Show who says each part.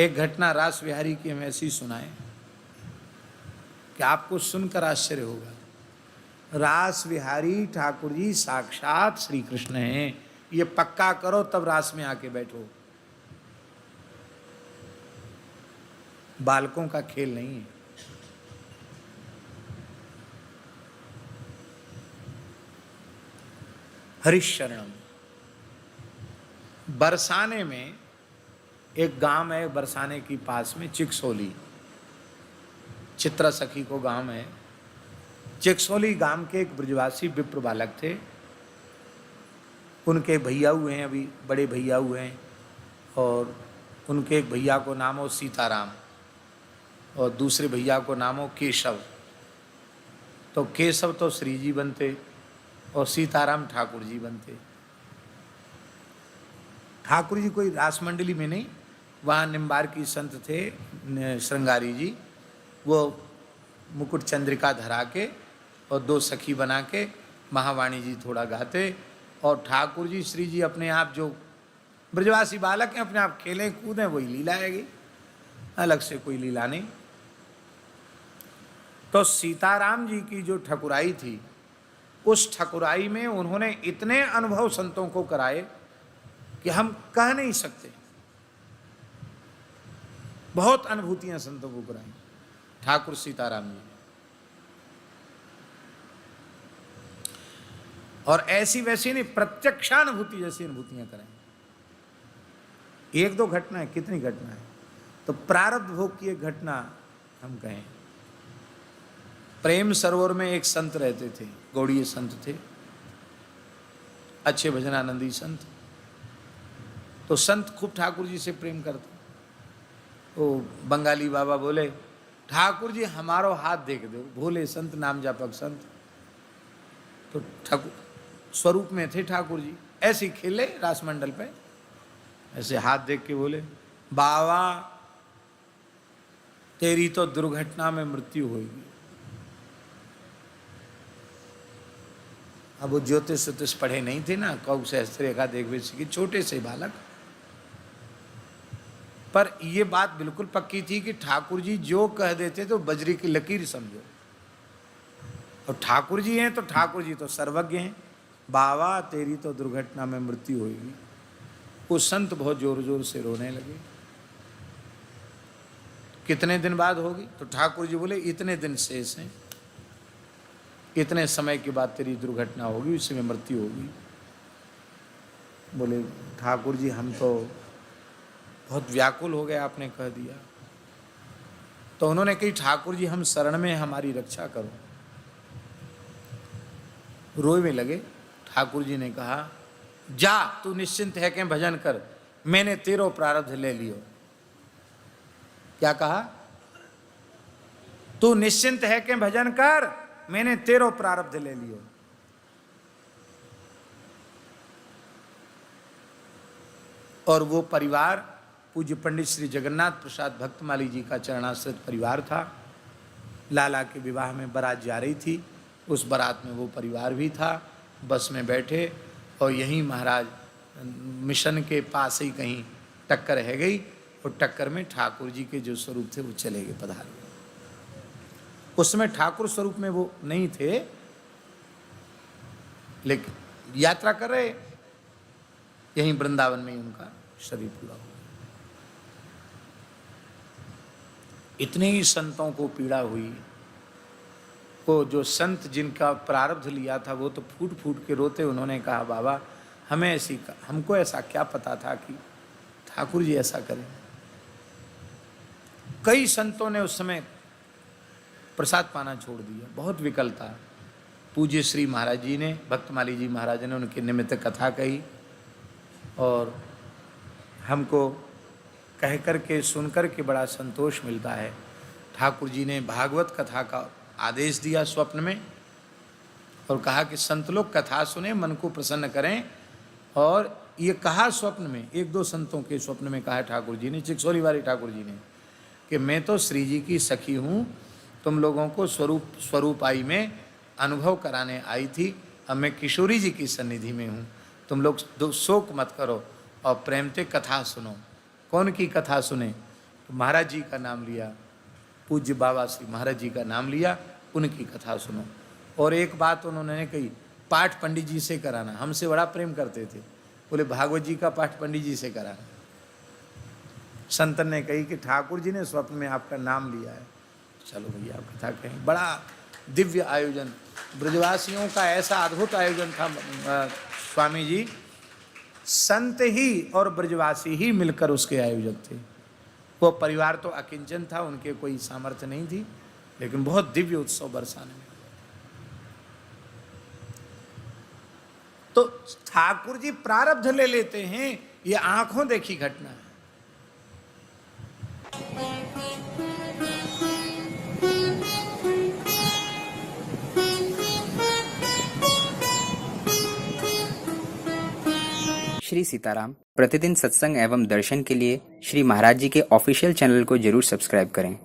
Speaker 1: एक घटना रास बिहारी की हम ऐसी सुनाएं कि आपको सुनकर आश्चर्य होगा। रास बिहारी ठाकुर जी साक्षात श्री कृष्ण हैं, ये पक्का करो तब रास में आके बैठो। बालकों का खेल नहीं है। हरिशरणम, बरसाने में एक गांव है, बरसाने के पास में चिकसोली, चित्रा सखी को गांव है। चिकसोली गांव के एक ब्रजवासी विप्र बालक थे। उनके भैया हुए हैं, अभी बड़े भैया हुए हैं, और उनके एक भैया को नाम हो सीताराम और दूसरे भैया को नाम हो केशव। तो केशव तो श्री जी बनते और सीताराम ठाकुर जी बनते। ठाकुर जी कोई रास मंडली में नहीं, वहाँ निम्बार की संत थे श्रृंगारी जी, वो मुकुट चंद्रिका धरा के और दो सखी बना के महावाणी जी थोड़ा गाते, और ठाकुर जी श्री जी अपने आप जो ब्रजवासी बालक हैं अपने आप खेलें कूदें, वही लीला आएगी, अलग से कोई लीला नहीं। तो सीताराम जी की जो ठकुराई थी, उस ठकुराई में उन्होंने इतने अनुभव संतों को कराए कि हम कह नहीं सकते। बहुत अनुभूतियां संतों को कराई ठाकुर सीताराम जी ने। और ऐसी वैसी नहीं, प्रत्यक्षानुभूति जैसी अनुभूतियां कराई। एक दो घटना है, कितनी घटना है। तो प्रारब्ध भोग की एक घटना हम कहें। प्रेम सरोवर में एक संत रहते थे, गौड़ीय संत थे, अच्छे भजनानंदी संत। तो संत खूब ठाकुर जी से प्रेम करते। तो बंगाली बाबा बोले, ठाकुर जी हमारो हाथ देख दो। भोले संत, नाम जापक संत। तो ठाकुर स्वरूप में थे ठाकुर जी, ऐसे खेले रासमंडल पे, ऐसे हाथ देख के बोले, बाबा तेरी तो दुर्घटना में मृत्यु होगी। अब वो ज्योतिष सुतिष पढ़े नहीं थे ना, कौ सहस्त्र रेखा देखवे सीखी, छोटे से बालक। पर ये बात बिल्कुल पक्की थी कि ठाकुर जी जो कह देते तो बजरी की लकीर समझो। और ठाकुर जी हैं तो ठाकुर जी तो सर्वज्ञ हैं। बाबा तेरी तो दुर्घटना में मृत्यु होगी। वो संत बहुत जोर जोर से रोने लगे। कितने दिन बाद होगी? तो ठाकुर जी बोले, इतने दिन शेष हैं, इतने समय के बाद तेरी दुर्घटना होगी, उसी में मृत्यु होगी। बोले ठाकुर जी हम तो बहुत व्याकुल हो गए, आपने कह दिया। तो उन्होंने कही, ठाकुर जी हम शरण में, हमारी रक्षा करो। रोए लगे। ठाकुर जी ने कहा, जा तू निश्चिंत है कि भजन कर, मैंने तेरो प्रारब्ध ले लियो। क्या कहा? तू निश्चिंत है कि भजन कर, मैंने तेरो प्रारब्ध ले लियो। और वो परिवार पूज्य पंडित श्री जगन्नाथ प्रसाद भक्तमाली जी का चरणाश्रित परिवार था। लाला के विवाह में बारात जा रही थी, उस बारात में वो परिवार भी था। बस में बैठे और यहीं महाराज मिशन के पास ही कहीं टक्कर रह गई, और टक्कर में ठाकुर जी के जो स्वरूप थे वो चले गए, पधार गए। उस समय ठाकुर स्वरूप में वो नहीं थे, लेकिन यात्रा कर रहे, यहीं वृंदावन में ही उनका शरीर पूरा हुआ। इतने ही संतों को पीड़ा हुई। वो जो संत जिनका प्रारब्ध लिया था वो तो फूट फूट के रोते। उन्होंने कहा, बाबा हमें हमको ऐसा क्या पता था कि ठाकुर जी ऐसा करें। कई संतों ने उस समय प्रसाद पाना छोड़ दिया, बहुत विकल था। पूज्य श्री महाराज जी ने, भक्तमाली जी महाराज ने उनके निमित्त कथा कही, और हमको कह कर के सुन कर के बड़ा संतोष मिलता है। ठाकुर जी ने भागवत कथा का आदेश दिया स्वप्न में, और कहा कि संत लोग कथा सुने, मन को प्रसन्न करें। और ये कहा स्वप्न में, एक दो संतों के स्वप्न में कहा ठाकुर जी ने, चिकसोली वाले ठाकुर जी ने, कि मैं तो श्री जी की सखी हूँ, तुम लोगों को स्वरूप आई में अनुभव कराने आई थी। अब मैं किशोरी जी की सन्निधि में हूँ, तुम लोग शोक मत करो और प्रेम से कथा सुनो। कौन की कथा सुने? तो महाराज जी का नाम लिया, पूज्य बाबा श्री महाराज जी का नाम लिया, उनकी कथा सुनो। और एक बात उन्होंने कही, पाठ पंडित जी से कराना। हमसे बड़ा प्रेम करते थे, बोले भागवत जी का पाठ पंडित जी से कराना। संतन ने कही कि ठाकुर जी ने स्वप्न में आपका नाम लिया है, चलो भैया आप कथा कहें। बड़ा दिव्य आयोजन, ब्रजवासियों का ऐसा अद्भुत आयोजन था। स्वामी जी संत ही और ब्रजवासी ही मिलकर उसके आयोजक थे। वो परिवार तो अकिंचन था, उनके कोई सामर्थ्य नहीं थी, लेकिन बहुत दिव्य उत्सव बरसाने में। तो ठाकुर जी प्रारब्ध ले लेते हैं, ये आंखों देखी घटना है।
Speaker 2: श्री सीताराम प्रतिदिन सत्संग एवं दर्शन के लिए श्री महाराज जी के ऑफिशियल चैनल को जरूर सब्सक्राइब करें।